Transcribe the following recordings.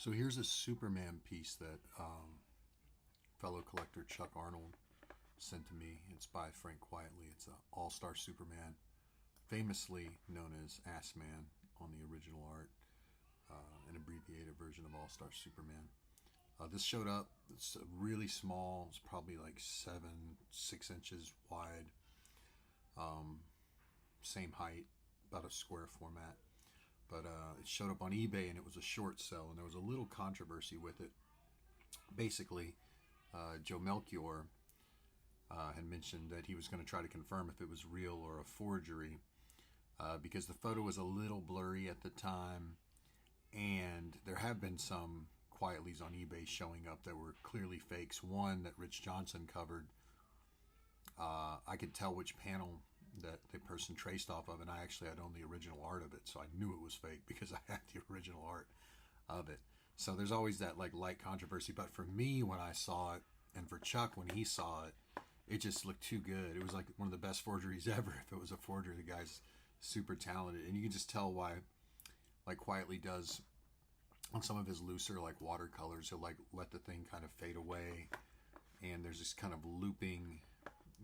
So here's a Superman piece that fellow collector Chuck Arnold sent to me. It's by Frank Quietly. It's an all-star Superman, famously known as Ass Man on the original art, an abbreviated version of All-Star Superman. This showed up. It's really small. It's probably like 6 inches wide. Same height, about a square format. But it showed up on eBay and it was a short sell, and there was a little controversy with it. Basically, Joe Melchior had mentioned that he was going to try to confirm if it was real or a forgery, because the photo was a little blurry at the time, and there have been some Quietlies on eBay showing up that were clearly fakes. One that Rich Johnson covered, I could tell which panel that the person traced off of, and I actually had owned the original art of it, so I knew it was fake because I had the original art of it. So there's always that like light controversy, but for me when I saw it, and for Chuck when he saw it, it just looked too good. It was like one of the best forgeries ever. If it was a forgery, the guy's super talented, and you can just tell why, like Quietly does on some of his looser like watercolors, he'll like let the thing kind of fade away, and there's this kind of looping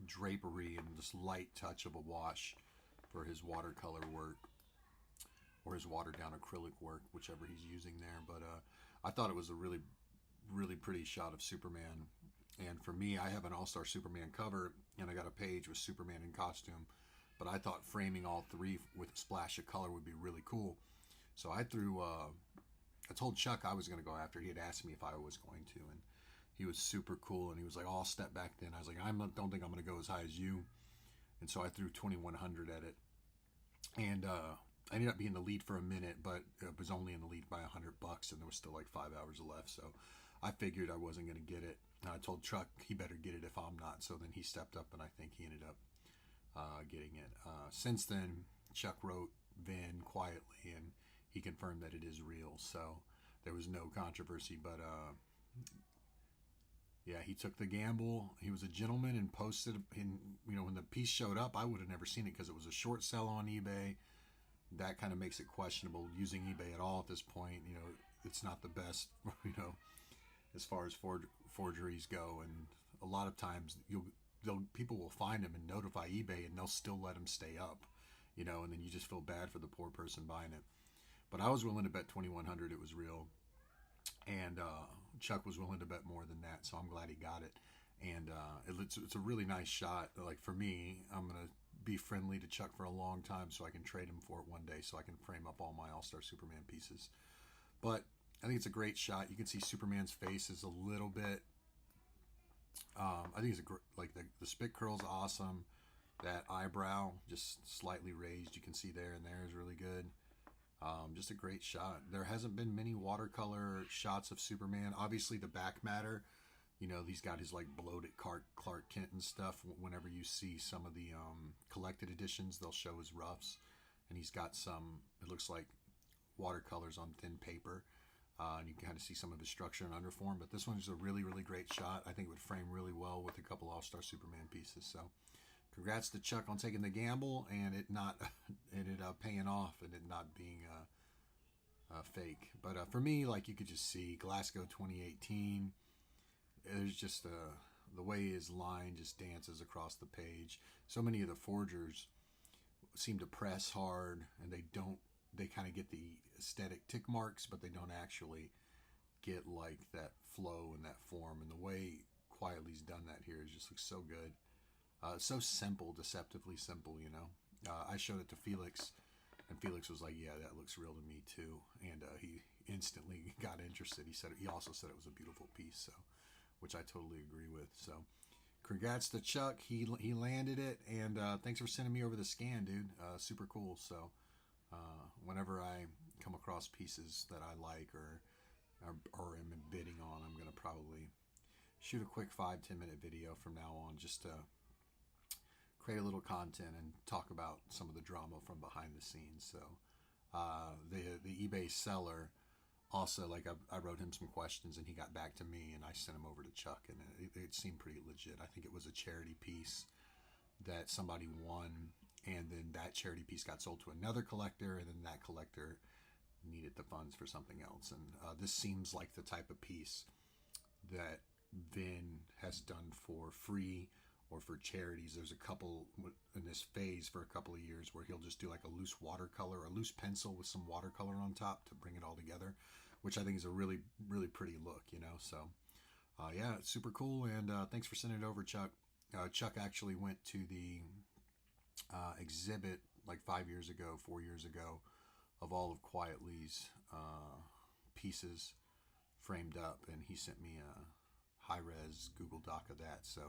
drapery and this light touch of a wash for his watercolor work, or his watered down acrylic work, whichever he's using there. But I thought it was a really, really pretty shot of Superman. And for me, I have an All-Star Superman cover, and I got a page with Superman in costume, but I thought framing all three with a splash of color would be really cool. So I told Chuck I was going to go after. He had asked me if I was going to, and he was super cool, and he was like, "Oh, I'll step back then." I was like, don't think I'm going to go as high as you. And so I threw 2,100 at it, and I ended up being the lead for a minute, but it was only in the lead by $100, and there was still like 5 hours left. So I figured I wasn't going to get it. And I told Chuck he better get it if I'm not. So then he stepped up, and I think he ended up getting it. Since then, Chuck wrote Vin Quietly, and he confirmed that it is real. So there was no controversy, but yeah, he took the gamble. He was a gentleman and posted in, when the piece showed up, I would have never seen it because it was a short sell on eBay. That kind of makes it questionable using eBay at all at this point. It's not the best, as far as forgeries go. And a lot of times people will find them and notify eBay, and they'll still let them stay up, and then you just feel bad for the poor person buying it. But I was willing to bet 2,100 it was real. And Chuck was willing to bet more than that, so I'm glad he got it. And it's a really nice shot. Like for me, I'm going to be friendly to Chuck for a long time so I can trade him for it one day so I can frame up all my All-Star Superman pieces. But I think it's a great shot. You can see Superman's face is a little bit... I think it's like the spit curl's awesome. That eyebrow just slightly raised, you can see there, and there is really good. Just a great shot. There hasn't been many watercolor shots of Superman. Obviously the back matter, he's got his like bloated Clark Kent and stuff. Whenever you see some of the collected editions, they'll show his roughs, and he's got some, it looks like watercolors on thin paper, and you can kind of see some of his structure and underform. But this one's a really, really great shot. I think it would frame really well with a couple All-Star Superman pieces. So congrats to Chuck on taking the gamble, and it not ended up paying off, and it not being fake. But for me, like you could just see Glasgow 2018. There's just the way his line just dances across the page. So many of the forgers seem to press hard, and they kind of get the aesthetic tick marks, but they don't actually get like that flow and that form. And the way Quietly's done that here just looks so good. So simple, deceptively simple, I showed it to Felix, and Felix was like, "Yeah, that looks real to me too." And he instantly got interested. He also said it was a beautiful piece, so, which I totally agree with. So congrats to Chuck. He landed it, and thanks for sending me over the scan, dude. Super cool. So whenever I come across pieces that I like or am bidding on, I'm going to probably shoot a quick 5-10 minute video from now on, just to create a little content and talk about some of the drama from behind the scenes. So the eBay seller also, like I wrote him some questions, and he got back to me, and I sent him over to Chuck, and it seemed pretty legit. I think it was a charity piece that somebody won, and then that charity piece got sold to another collector, and then that collector needed the funds for something else. And this seems like the type of piece that Vin has done for free or for charities. There's a couple in this phase for a couple of years where he'll just do like a loose watercolor, a loose pencil with some watercolor on top to bring it all together, which I think is a really, really pretty look, you know. So, yeah, it's super cool. And thanks for sending it over, Chuck. Chuck actually went to the exhibit like 5 years ago, 4 years ago, of all of Quietly's pieces framed up, and he sent me a high-res Google Doc of that. So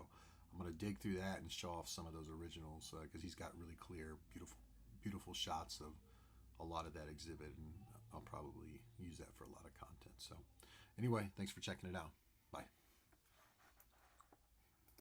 I'm going to dig through that and show off some of those originals because he's got really clear, beautiful shots of a lot of that exhibit, and I'll probably use that for a lot of content. So anyway, thanks for checking it out.